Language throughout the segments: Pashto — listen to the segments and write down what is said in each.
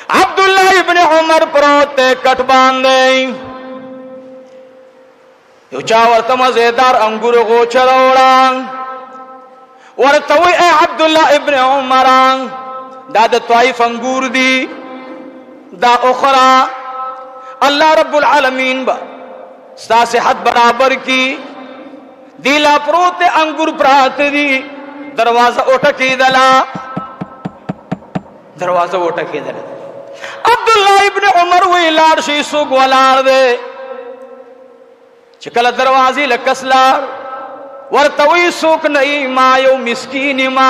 عبداللہ ابن عمر پروتے کٹ باندے یو چاورتا مزیدار انگور غوچر اوڑان ورطوی اے عبداللہ ابن عمران دا طائف انگور دی دا اخرى اللہ رب العالمین با ستا صحت برابر کی دیلا پروت انگور پرات دی دروازہ اٹھکی دلا عبداللہ ابن عمر وی لار شی سوگ ولار دے چکل دروازی لکس لار ورطوی سوک نئی ما یو مسکین ما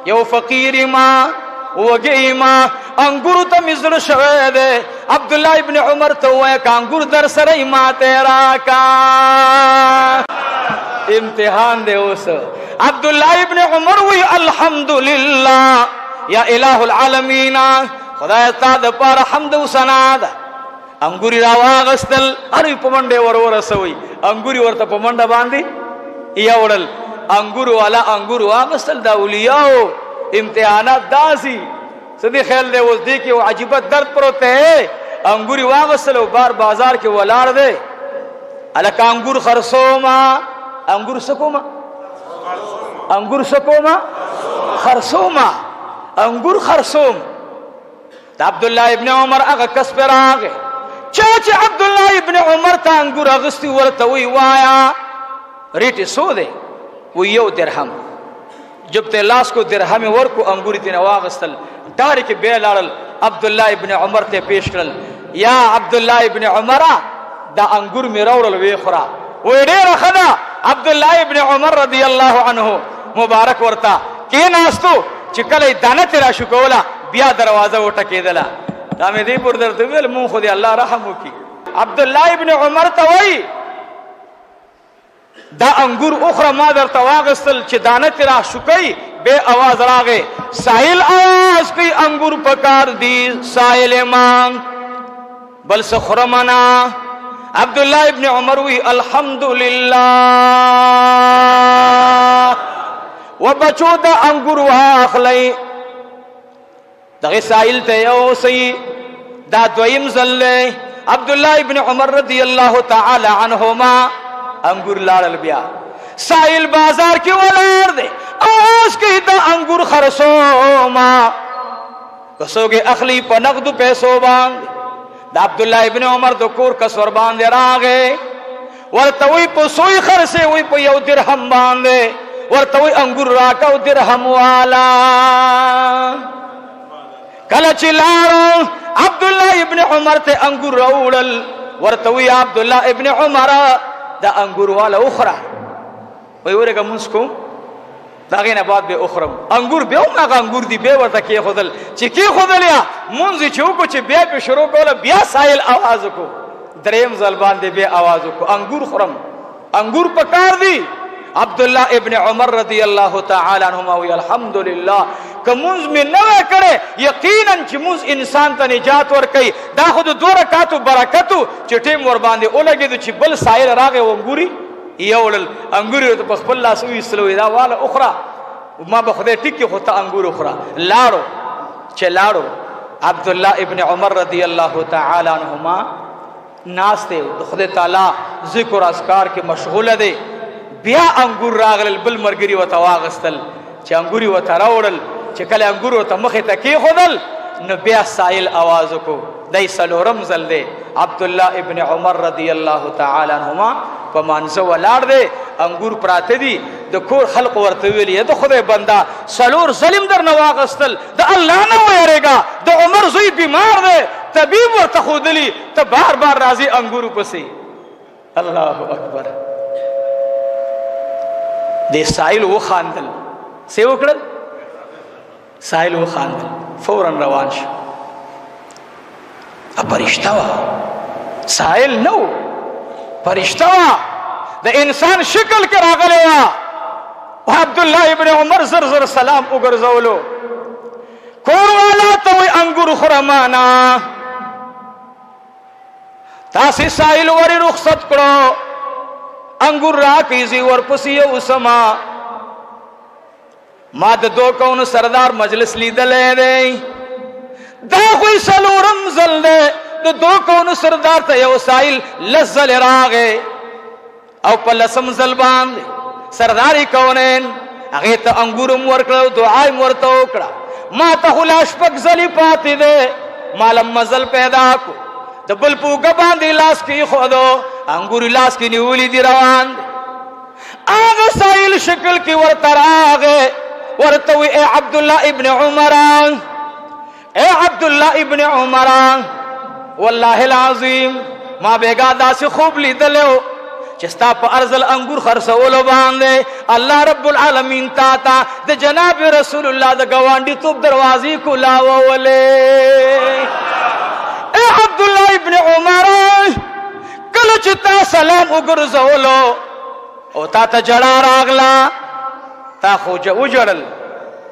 یو فقیر ما وگئی ما انگور تا مزر شوید عبداللہ ابن عمر تو ایک انگور در سرائی ما تیرا کا امتحان دے اس عبداللہ ابن عمر وی الحمدللہ یا الہ العالمین خدا استاد پار حمد و سناد انگوری راواغستل اری پمنڈے ورور سوئی انگوری ورطا پمنڈا باندی یا وڑل انگور والا انگور واغستل دا اولیاء امتحانات داسی صدی خیل دے وہ دیکھے وہ عجیبت درد پر ہوتے ہیں انگوری واغستل و بار بازار کے ولار دے الکا انگور خرسوما انگور سکوما خرسوما انگور خرسوم دا عبداللہ ابن عمر اگا کس پر آگے چاچے عبداللہ ابن عمر تا انگور اغسطی ورطوی وایا ریٹی سو دے وہ یو درہم جب تے لاس کو درہم ورکو انگوری تینا واغستل داری کے بے لارل عبداللہ ابن عمر تے پیش کرل یا عبداللہ ابن عمر دا انگور میں رورل ویخورا وہ دیر خدا عبداللہ ابن عمر رضی اللہ عنہ مبارک ورطا کی ناستو چکل دانا تیرا شکولا بیا دروازہ اٹھکی دلا دامی دی پر در دویل مون خودی اللہ رحمو کی عبداللہ ابن عمر تاوئی دا انگور اخرى ما در تواغستل چی دانا تیرا شکی بے آواز راگے سائل آواز کی انگور پکار دی سائل مانگ بل سخرمنا عبداللہ ابن عمر وی الحمدللہ و بچو دا انگور واخلی دغی سائل تیو سی دا دویم زلے عبداللہ ابن عمر رضی اللہ تعالی عنہما انگور لارل بیا سائل بازار کی ولار دے آواز کی دا انگور خرسوما کسوگے اخلی پا نقد پیسو باند دا عبداللہ ابن عمر دو کور کسور باندے راگے ورطوی پا سوئی خرسے وی پا یو درہم باندے ورطوی انگور راکا درہم والا کلچ لارو عبداللہ ابن عمر تے انگور روڑل ورطوی عبداللہ ابن عمر دا انگور والا اخرى وی ورگا منسکو دا غین بعد بے اخرم انگور بے اونا انگور دی بے ورطا کی خودل چی کی خودل یا منزی چوکو چی بے پی شروع کولا بیا سائل آوازو کو دریم زلبان دے بے آوازو کو انگور خورم انگور پکار دی عبداللہ ابن عمر رضی اللہ تعالی عنہما وی الحمدللہ کہ منز میں نوے کرے یقیناً چی منز انسان تا نجات ورکی دا خود دو رکاتو برکتو چی ٹیم ورباندے اولگی دو چی بل سائل راگے وہ انگوری یولل انگوری تو پس بلا سوی سلوی دا والا اخرى ما بخدے ٹکی خودتا انگور اخرى لارو چی لارو عبداللہ ابن عمر رضی اللہ تعالی عنہما ناستے خود تعالی ذکر اذکار کے مشغول دے بیا انگور راغل بل مرگری و تواغستل چی انگوری و تراؤڑل چی کل انگور و تمخی تکی خودل نو بیا سائل آوازو کو دی سلورم زل دے عبداللہ ابن عمر رضی اللہ تعالی عنہما پا مانزو والار دے انگور پراتے دی دا کور خلق ورطویلی دا خود بندہ سلور ظلم در نواغستل دا اللہ نو یرے گا دا عمر زوی بیمار دے طبیب ورطا خودلی تا بار بار رازی انگور پسی اللہ اکبر دے سائل و خاندل سے وکڑل سائل و خاندل فوراً روان شو اب پرشتہ وا سائل نو پرشتہ وا دا انسان شکل کر آگلے وا عبداللہ ابن عمر زر زر سلام اگر زولو کور والا توی انگور خرمانا تاسی سائل وری رخصت کرو انگور راکیزی ورپسی اسما ما دا دو کون سردار مجلس لیدلے دے دا خوی سلورم زل دے دو دو کونو سردار تا یو سائل لزل راغے او پا لسم زل باندے سرداری کونین اغیتا انگورم ورکڑا دعایم ورطا اکڑا ما تا خلاش پک زلی پاتی دے مالم مزل پیدا کو دبل پوگا باندی لاس کی خودو انگوری لاس کی نیولی دی روان دے آغا سائل شکل کی ورطا راغے ورطوی اے عبداللہ ابن عمران اے عبداللہ ابن عمران واللہ العظیم ما بیگا دا سی خوب لی دلیو چستا پا ارزل انگور خرسولو باندے اللہ رب العالمین تاتا دا جناب رسول اللہ دا گوانڈی توب دروازی کو لاو ولے اے عبداللہ ابن عمران کلو چتا سلام اگر زولو او تا تا جڑا راغلا تا خوجا اجڑل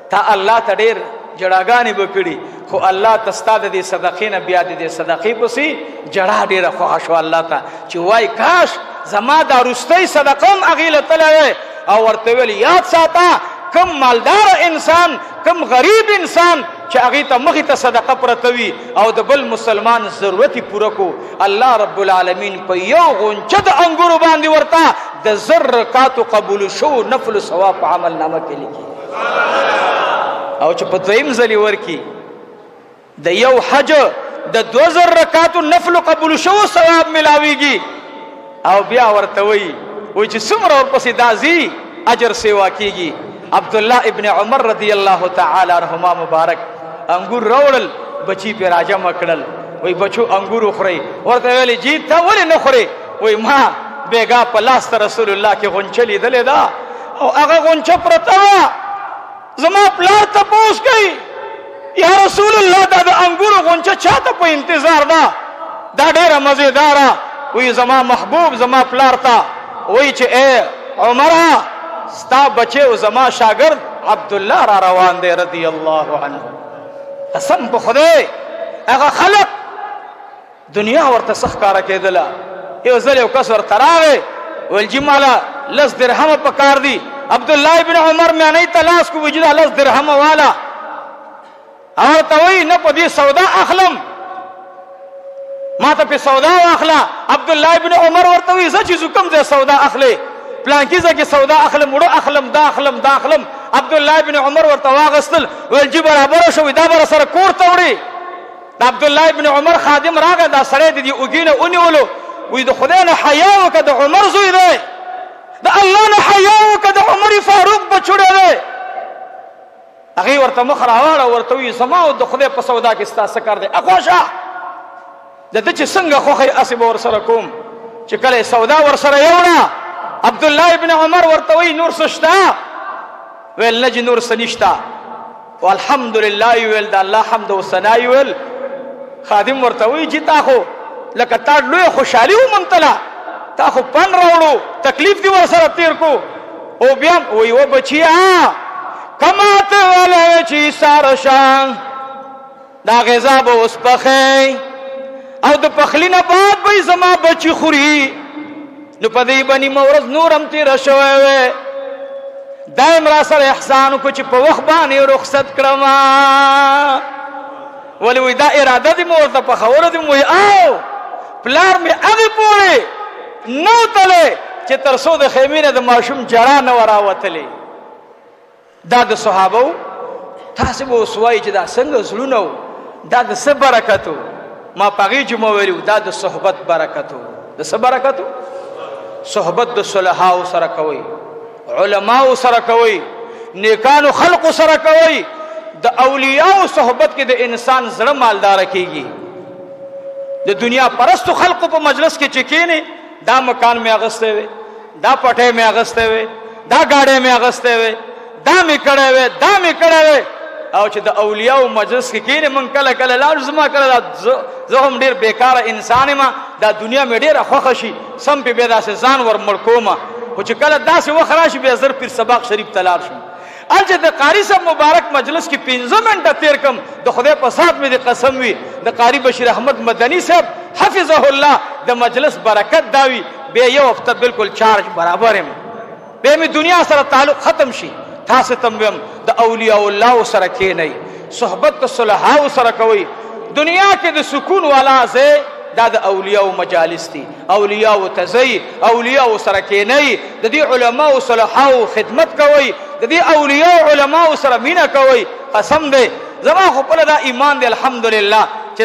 تا اللہ تا دیر جڑاگانی بکڑی خو اللہ تستا دے صدقین بیا دے صدقی پسی جڑا دیر خواشو اللہ تا چوائی کاش زما دا رستی صدقم اغیل تلوے او ورطویل یاد ساتا کم مالدار انسان کم غریب انسان چا اغیتا مخیتا صدقہ پرتوی او دا بل مسلمان ضرورتی پورکو اللہ رب العالمین پا یو غنچد انگورو باندی ورطا دا ذرکاتو قبول شو نفل ثواب عمل نامہ کے لکی او چا پا دویم زلی ورکی دا یو حج دا 2000 رکاتو نفل قبول شو ثواب ملاوی گی او بیا ورتوی وی چی سمر اور پسی دازی اجر سیوا کی گی عبداللہ ابن عمر رضی اللہ تعالی عنہما مبارک انگور روڑل بچی پی راجہ مکڑل وی بچو انگور اخری ورتویلی جیت تا ولی نخری وی ما بیگا پلاست رسول اللہ کی غنچلی دلی دا او اگا غنچ پرتوا زما پلار تا پوس گئی یا رسول اللہ دا دا انگور غنچ چاہتا پا انتظار دا دیر مزیدارا وی زما محبوب زما پلارتا وی چه اے عمرہ ستا بچے و زما شاگرد عبداللہ را روان دے رضی اللہ عنہ قسم بخدے اگا خلق دنیا ورطا سخ کارا کے دلا ایو زلی و کس ورطا راوے والجمالا لس درہم پکار دی عبداللہ ابن عمر میں نہیں تلاس کو وجدہ لس درہم والا اور توی نپا دی سودا اخلم ما تا پی سودا اخلا عبداللہ ابن عمر ورطوی زا چیزو کم دے سودا اخلے پلانکی زا کی سودا اخلم اڑو اخلم دا اخلم دا اخلم عبداللہ ابن عمر ورطوا غستل ویلجی برابر شوی دا برا سر کور توڑی دا عبداللہ ابن عمر خادم راگا دا سرے دی اگین اونی ولو وی دا خدین حیاو که دا عمر زوی دے دا اللہ نے حیاو که دا عمر فاروق بچوڑے دے اگی ورطا مخراوالا ورطوی زماو دا خدای پا سودا کستا سکر دے اخواشا دا دا چی سنگا خوخی اسب ورسر کوم چی کل سودا ورسر یونا عبداللہ ابن عمر ورطوی نور سشتا ویل نجی نور سنشتا والحمدللہ ویل دا اللہ حمد و سنائی ویل خادم ورطوی جی تاخو لکا تا لوی خوشحالی ہو ممتلا تاخو پن روڑو تکلیف دی ورسر تیر کو او بیام وی و بچی کمات والے چی سارشان دا غذا با اس پخی او دا پخلی نباد بای زما بچی خوری نو پا دی بنی مورز نورم تیر شوئے دائم را سر احسانو کچھ پا وقت بانی رخصت کرما ولی وی دا ارادہ دی مورتا پا خور دی موی آو پلار میں اگی پوری نو تلے چی ترسو دا خیمین دا معشوم جرا نوراوتلی دا دا صحابو تاسبو سوائی چی دا سنگ زلونو دا دا سب برکتو ما پاگی جمع ویلیو دا دا صحبت برکتو دا سب برکتو صحبت دا صلحاو سرکوی علماء سرکوی نیکانو خلق سرکوی دا اولیاء صحبت کی دا انسان زرم مالدار کی گی دا دنیا پرستو خلق پا مجلس کے چکینے دا مکان میں اغسطے ہوئے دا پٹے میں اغسطے ہوئے دا گاڑے میں اغسطے ہوئے دا میں کڑے ہوئے دا میں کڑے ہوئے او چې د اولیاء مجلس کې کینې من کله کله لاړ زما کله زه هم ډېر بیکاره انسان یم دا دنیا مې ډېره خوښه شي سم پې بیا داسې ځان ور مړ کومه خو چې کله داسې وخت راشي بیا زر پیر سباق شریف ته لاړ شم هلته د قاري صاحب مبارک مجلس کې 15 منټه تیر کم د خدای په سات مې د قسم وي د قاري بشیر احمد مدني صاحب حفظه الله د مجلس برکت دا وي بیا یو هفته بالکل چارج برابر یم بیا مې دنیا سره تعلق ختم شي تاسو تم د اولیاء الله سره کېنئ صحبت صلحاء سره کوي دنیا کې د سکون والا ځای دا د اولیاء مجالس دي. اولیاء تزي، اولیاء سره کېنئ، د دې علماء صلحاء خدمت کوئ، د دې اولیاء علماء سره مینه کوئ. قسم دی زما خو خپله دا ایمان دی الحمدلله چې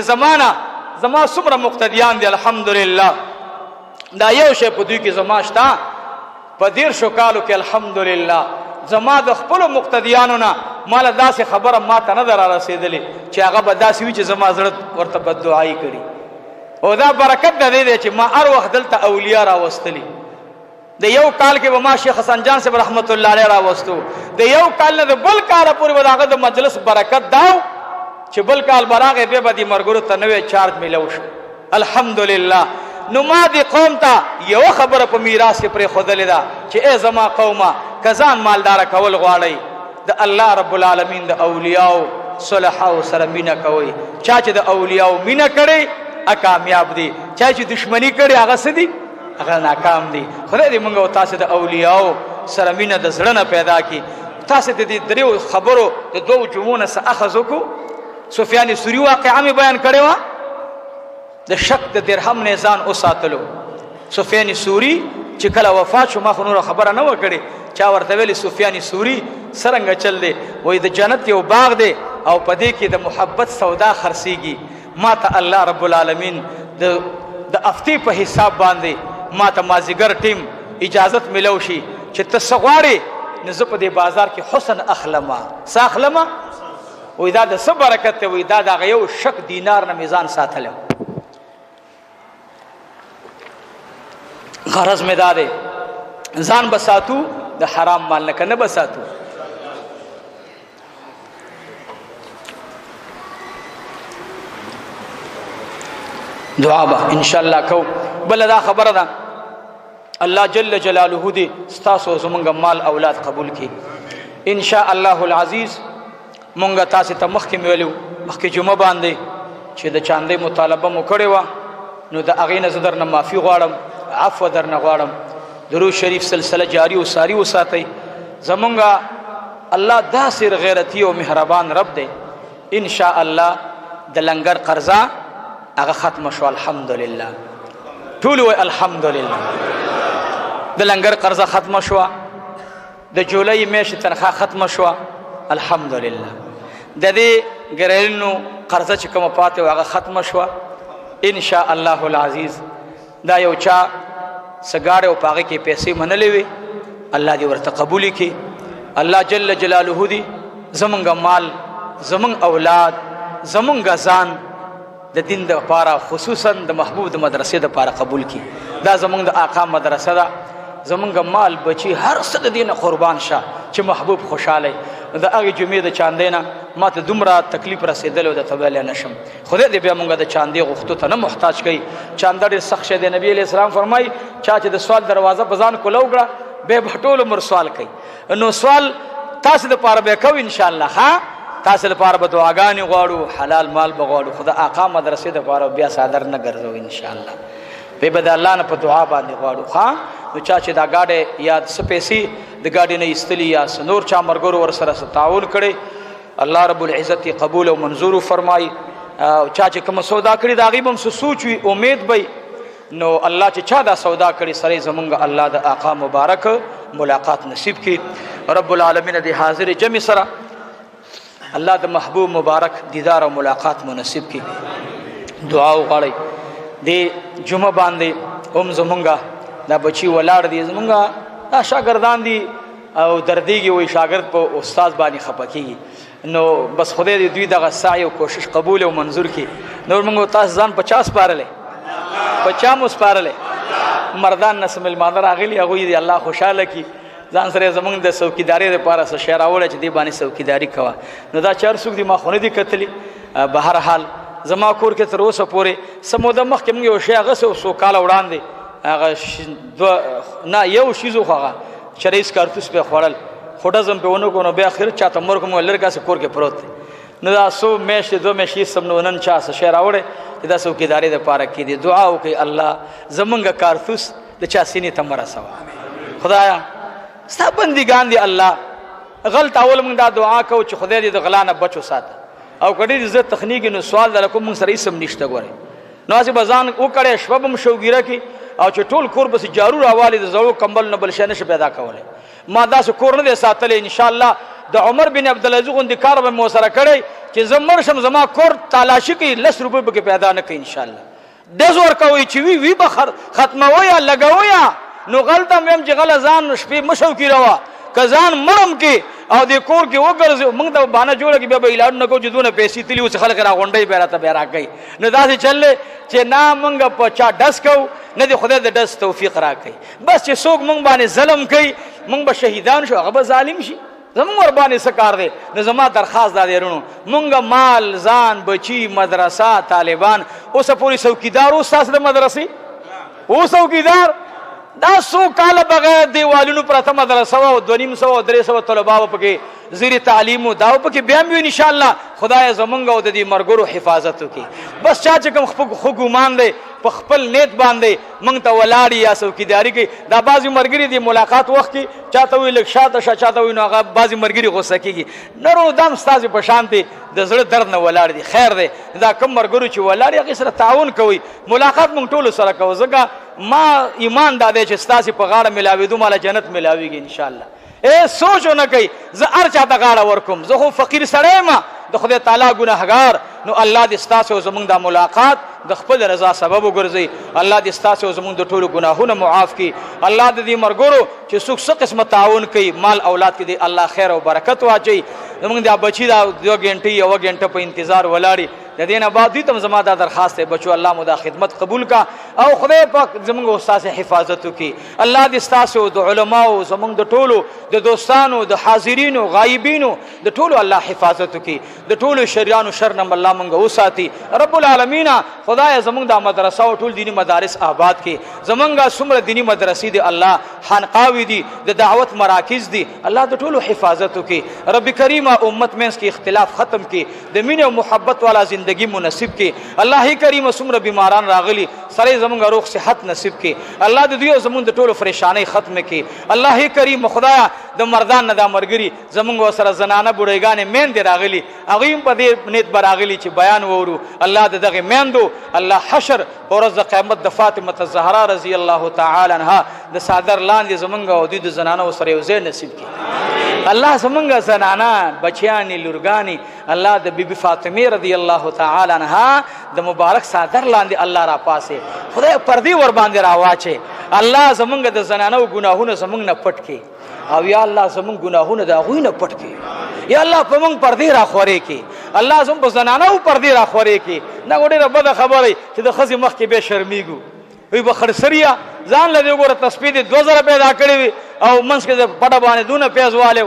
زما څومره مقتدیان دي الحمدلله. دا یو شی په دوی کې زما شته په 13 کالو کې الحمدلله. زما د خپلو مقتدیانو نه ماله داسې خبره ما ته نه ده را رسېدلې چې هغه به داسې وي چې زما زړه ورته بددعایي کړي. او دا برکت د دې دی چې ما هر وخت دلته اولیاء راوستلي. د یو کال کې به ما شیخ حسن جان صاحب رحمت الله علیه راوستو. د یو کال نه د بل کاله پورې به د هغه د مجلس برکت داو چې بل کال به راغی بیا به دې ملګرو ته نوی چارج میلو شو الحمدلله. نو ما دې قوم ته یوه خبره په میراث کې پرېښودلې ده چې ای زما قومه که ځان مالداره کول غواړئ د الله رب العالمین د اولیاو صلحاو سره مینه کوئ. چا چې د اولیاو مینه کړې کامیاب دي، چا چې دشمنی کړي هغه څه دي؟ هغه ناکام دي. خدای دې موږ او تاسو د اولیاء سره مینه د زړه نه پیدا کړي. تاسو د دې دریو خبرو د دوو جمعو نه څه اخذ وکړو. سفیان ثوری واقعه مې بیان کړې وه، د شک د درهم نه ځان وساتلو. سفیان ثوری چې کله وفات شو ما خو نوره خبره نه وه کړې، چا ورته ویلې سفیان ثوری څرنګه چل دی؟ وایي د جنت یو باغ دی او په دې کې د محبت سودا خرڅېږي. ما ته الله رب العالمین د افتې په حساب باندې ما ته مازدیګر ټیم اجازت ملو شي چې ته څه غواړې نو زه په دې بازار کې حسن اخلمه. څه اخلمه؟ وایي دا د څه برکت دی؟ وایي دا د هغه یو شک دینار نه مې ځان ساتلی. غرض مې دا دی ځان به ساتو د حرام مال نه، که نه به ساتو. دعا به انشاءالله کو. بل دا خبره ده الله جل جلاله دې ستاسو زمونږ مال اولاد قبول کړي انشاء الله العزیز. مونږ تاسو ته مخکې ویلو مخکې جمعه باندې چې د چاندې مطالبه مو کړې وه، نو د هغې نه زه درنه معافي غواړم، عفو درنه غواړم. درود شریف سلسله جاری او ساری وساتئ. زمونږ الله داسې غیرتي او مهربان رب دی. انشاء الله د لنګر قرضه هغه ختم شو الحمدلله. ټول وای الحمدلله. د لنګر قرضه ختم شو، د جولای میاشتې تنخواه ختم شو الحمدلله. د دې ګرینو قرضه چې کومه پاتې وه هغه ختم شو انشاء الله العزیز. دا یو چا څه ګاډی او په هغې کې پیسې منلې وې الله دې ورته قبولې کړي. الله جل جلاله دې زمونږ مال، زمونږ اولاد، زمونږ ځان د دین د پاره خصوصا د محبوب د مدرسې د پاره قبول کی. دا زمونږ د آقا مدرسه ده. زمونږ مال بچي هر څه د دې نه قربان شه چې محبوب خوشحاله. د هغې جمعې د چاندې نه ما ته دومره تکلیف رسېدلی و درته ویلی نه شم. خدای دې بیا مونږ د چاندې غوښتو ته نه محتاج کوي. چانده ډېر سخت شی دی. نبي علیه السلام فرمایي چا چې د سوال دروازه په ځان کولو کړه بیا به ټول عمر سوال کوي. نو سوال تاسو دپاره به کوو انشاءالله. ښه تاسو لپاره به دعاګانې غواړو، حلال مال به غواړو، خو د آقا مدرسې دپاره بیا صادر نه ګرځو انشاءالله. بیا به د الله نه په دعا باندې غواړو. ښه نو چا چې دا ګاډی یا څه پیسې د ګاډي نه ایستلي یا څه نور چا ملګرو ورسره څه تعاون کړی الله رب العزت یې قبول او منظور فرمایي. چا چې کومه سودا کړې د هغې به هم څه سوچ وي امید به نو الله چې چا دا سودا کړي سره زمونږ الله د آقا مبارک ملاقات نصیب کړي. رب العالمین د حاضر جمع سره الله د محبوب مبارک دیدار او ملاقات منصب کی. دعا وغواړئ. د جمعه باندې هم زمونږ دا بچي ولاړ دي، زمونږ دا شاګردان دي او دردیږي وایي شاګرد په استاد باندې خفه کېږي. نو بس خدای دې دوی دغه سعی او کوشش قبول او منظور کړي. نور موږ تاسو ځان 50 سپارلی 50 مو سپارلی مردان نه څه مېلمانه راغلي هغوی دې الله خوشحاله کړي. ځان سره زمونږ د څوکیدارۍ دپاره څه شی راوړی چې دې باندې څوکیداري کوه. نو دا چې هر څوک دي ما خو نه دي کتلي. به هر حال زما کور کې تر اوسه پورې څه موده مخکې موږ یو شی هغسې څو کاله وړاندې هغه نه یو شیز و خو هغه چریس کارتوس پې خوړل خو ډزم پې ونه کړو نو بیا اخر چاته مرګ مو لرې کاسې کور کې پروت دی. نو دا څو میاشتې 2 میاشتې سم نو نن چا څه شی راوړی چې دا څوکیدارۍ دپاره کېدي. دعا وکړئ الله زمونږ کارتوس د چا سینې ته مه رسوه. خدایه ستا بندګان دي الله غلط اول موږ دا دعا کوو چې خدای دې د غلا نه بچ وساته او کډې عزت تخنیک نو سوال درکوم موږ سره اسم نشته ګوره نو اسی بزان وکړې شپبم شوګیره کی او چې ټول کور بس جارو راواله د زړو کمبل نه بل شي نشه پیدا کوله ما دا کور نه ساتل ان شاء الله د عمر بن عبد العزيز غوندي کار به مو سره کړی چې زمر شم زما کور تلاشي کې 10 روپے به پیدا نه کوي ان شاء الله د زور کوي چې وی به ختموي یا لګوي نو غلطه مم چې غل ځان شپې مشو کی روا کزان مرم کې او د کور کې وګرځو موږ ته باندې جوړه کې به اعلان نکو چې دونه پیسې تلی اوس خلک را غونډي به راته به راکې نو داسې چلې چې نا موږ په چا ډس کو نه دی خدای د ډس توفیق راکې بس چې څوک موږ باندې ظلم کوي موږ به شهیدان شو هغه به ظالم شي زموږ ور باندې سکار دی نو زما درخواست دا دی رونو موږ مال ځان بچي مدرسه طالبان اوس پوری څوکیدار اوس د مدرسې او څوکیدار دا سو کال بغیر دیوالونو پرته مدرسه او 200 300 طلباو پکې زیر تعلیم او داو پکې بیا وی ان شاء الله خدای زمونږ او د دې مرګرو حفاظت وکي بس چا چې کوم خو ګمان دی په خپل نیت باندې مونږ ته ولاړی یا څوکیداری کوي دا بعضی مرګري دی ملاقات وخت کې چاته وی لک شاته چاته وی نو هغه بعضی مرګري غوسه کیږي نورو دم استاد په شانتي د زړه درد نه ولاړ دي خیر دی دا کم مرګرو چې ولاړ هغه سره تعاون کوي ملاقات مونږ ټول سره کوو ځکه ما ایمان داده چې ستاسو په غاړه ملاوي دوه مال جنت ملاويږي ان شاء الله اے سوچو نه کوي زه هر چاته غاړه ورکوم زه خو فقیر سړی ما د خدای تعالی ګناهګار نو الله دې ستاسو زمونږ د ملاقات د خپل رضا سبب وګرځي الله دې ستاسو زمونږ د ټولو ګناهونو معاف کړي الله دې مرګورو چې څوک قسم تعاون کوي مال اولاد کې دې الله خیر او برکت واچي زمونږ د بچی دا 2 غنټې یو غنټه په انتظار ولاړی د دینه بعد دې تم زما د درخواست ہے بچو الله مو دا خدمت قبول کا او خدای پاک زمونږ استاد حفاظت وکي الله دې ستاسو د علماو زمونږ د ټولو د دوستانو د حاضرینو غایبینو د ټولو الله حفاظت وکي د ټولو شریانو شر نه الله مونږ وساتي رب العالمین خدای زمونږ د مدرسې او ټول دینی مدارس آباد کړي زمونږه څومره دینی مدرسې دي الله خانقاوي دي د دعوت مراکز دي الله د ټولو حفاظت وکي رب کریم امت مینس کې اختلاف ختم کړي د مینه او محبت والا زندگی مناسب کې الله کریم څومره بیماران راغلي سره زمونږ روغ صحت نصیب کې الله د دوی زمونږ د ټولو پریشانای ختم کې الله کریم خدایا د مردان نه د مرګري زمونږ سره زنانه بډایګانې مین دي راغلي هغه په دې نیت براغلي چې بیان وورو الله دغه میندو الله حشر ورځ قیامت د فاطمه الزهرا رضی الله تعالی عنها د صادر لاندې زمونږ او د زنانه سره یو ځای نصیب کړي الله زمونږ زنانه بچیانی لورګانی الله د بیبي فاطمه رضی الله تعالی عنها د مبارک صادر لاندې الله را پاسه خدای پردي ور باندې راواچه الله زمونږ د زنانه ګناهونه زمونږ نه پټ کړي او یا الله زمونږ ګناهونه دا غوینه پټ کړي یا الله په مونږ پردي را خوري کړي الله زموږ په زنانه پردي را خوري کړي نه وړي رب خبره چې د خزي مخ کې به شرمېږو وي بخرسریا ځان لدی ګوره تسبیح 2000 پیدا کړی او منځ کې پټه باندې دونه پیازواله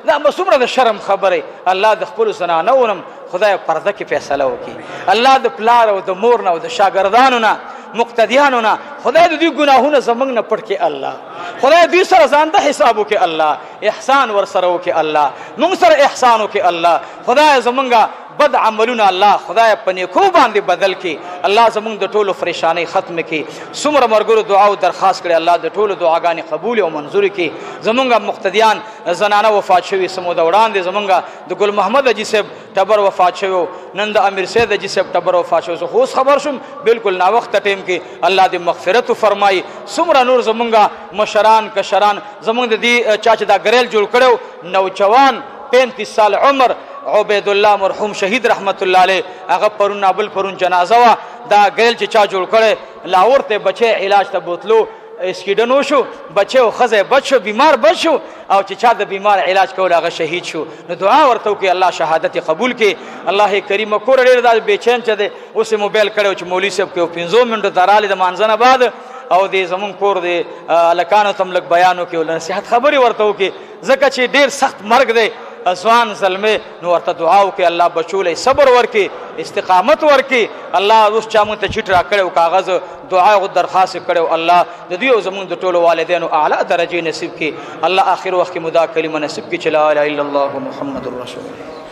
دا مسومره د شرم خبره الله د خپل زنانه ورم خدای پرده کې فیصله وکړي الله د پلار او د مور نه او د شاګردانو نه مقتدیانو نه خدای د دې ګناهونه زمنګ نه پټ کې الله خدای دې سره ځان د حساب وکړي الله احسان ور سره وکړي الله موږ سره احسان وکړي الله خدای زمنګ بد عملونه الله خدای په نیکو باندې بدل کړي الله زمونږ د ټولو پریشانای ختم کړي څومره مرګرو دعا او درخواست کړي الله د ټولو دعاګانې قبول او منظور کړي زمونږ مقتدیان زنانه وفات شوي سمو د وړاندې زمونږ د ګل محمد اجي صاحب ټبر وفات شوی نن د امیر سید اجي صاحب ټبر وفات شوی زه خو خبر شوم بالکل نا وخت ټیم کې الله دې مغفرت فرمایي څومره نور زمونږ مشران کشران زمونږ د دې چا چې دا ګریل جوړ کړو نوجوان 35 سال عمر عبید الله مرحوم شهید رحمت الله علیه هغه پرون نابل پرون جنازه وا دا ګیل چې چا جوړ کړي لاهور ته بچي علاج ته بوتلو اسکیډنو شو بچي او خزه بچو بیمار بچو او چې چا د بیمار علاج کول هغه شهید شو نو دعا ورته کوي الله شهادت قبول کړي الله کریم کور ډیر دا بیچین چه ده اوس موبایل کړو چې مولوی صاحب کې 15 منټه دراله د مانځنه بعد او دې زمون کور دې لکانو تم لک بیانو کې ول نصيحت خبري ورته کوي ځکه چې ډیر سخت مرګ دی ازوان زلمه نو ورته دعا وکي الله بچولې صبر ورکي استقامت ورکي الله اوس چا مونږ ته چټ را کړو کاغذ دعا او درخواست کړو الله د دې زمون د ټولو والدینو اعلی درجه نصیب کړي الله اخر وخت کې مدا کلمه نصیب کړي چې لا اله الا الله محمد رسول الله